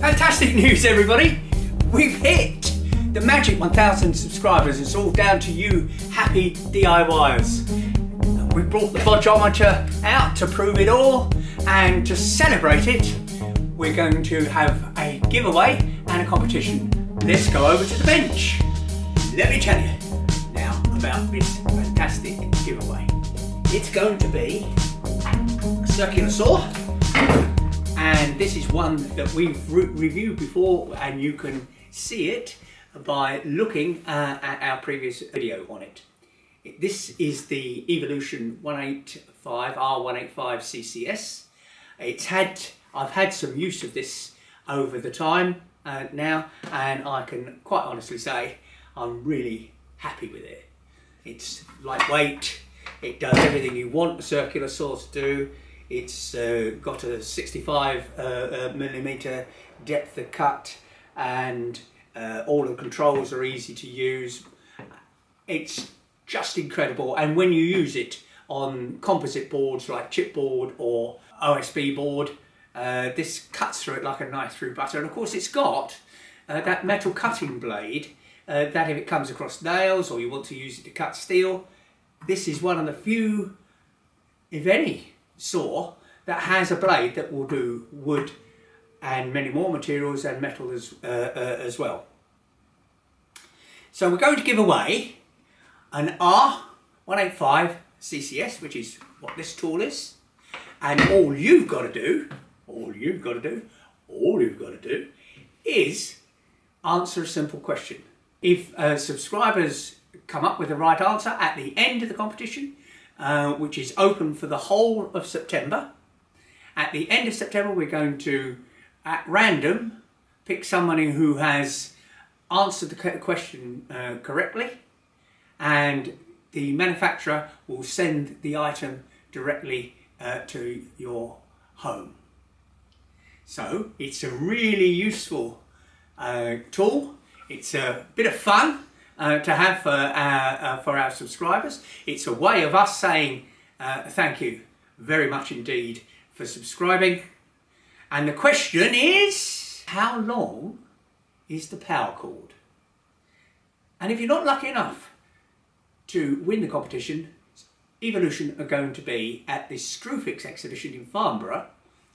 Fantastic news, everybody! We've hit the magic 1,000 subscribers. It's all down to you happy DIYers. We brought the bodgeometer out to prove it all, and to celebrate it we're going to have a giveaway and a competition. Let's go over to the bench. Let me tell you now about this fantastic giveaway. It's going to be a circular saw, and this is one that we've reviewed before, and you can see it by looking at our previous video on it. This is the Evolution R185CCS. I've had some use of this over the time now, and I can quite honestly say I'm really happy with it. It's lightweight, it does everything you want a circular saw to do. It's got a 65mm depth of cut, and all the controls are easy to use. It's just incredible, and when you use it on composite boards like chipboard or OSB board, this cuts through it like a knife through butter. And of course it's got that metal cutting blade that if it comes across nails or you want to use it to cut steel, this is one of the few, if any, saw that has a blade that will do wood and many more materials and metal as well. So we're going to give away an R185CCS, which is what this tool is, and all you've got to do is answer a simple question. If subscribers come up with the right answer at the end of the competition, which is open for the whole of September, at the end of September we're going to, at random, pick somebody who has answered the question correctly, and the manufacturer will send the item directly to your home. So it's a really useful tool. It's a bit of fun to have for our subscribers. It's a way of us saying thank you very much indeed for subscribing. And the question is, how long is the power cord? And if you're not lucky enough to win the competition, Evolution are going to be at the Screwfix exhibition in Farnborough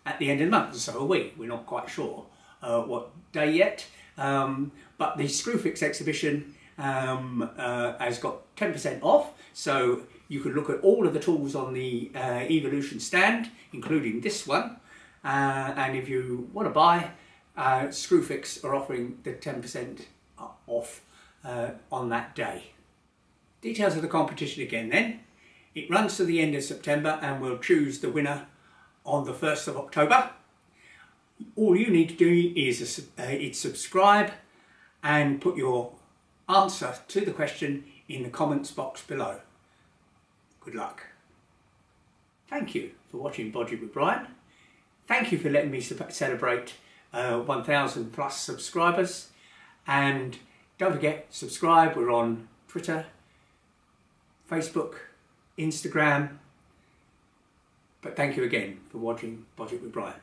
at the end of the month, and so are we. We're not quite sure what day yet, but the Screwfix exhibition has got 10% off, so you can look at all of the tools on the Evolution stand, including this one, and if you want to buy, Screwfix are offering the 10% off on that day. Details of the competition again then. It runs to the end of September, and we'll choose the winner on the 1st of October. All you need to do is subscribe and put your answer to the question in the comments box below. Good luck. Thank you for watching Bodging with Brian. Thank you for letting me celebrate 1,000 plus subscribers, and don't forget, subscribe. We're on Twitter, Facebook, Instagram. But thank you again for watching Bodging with Brian.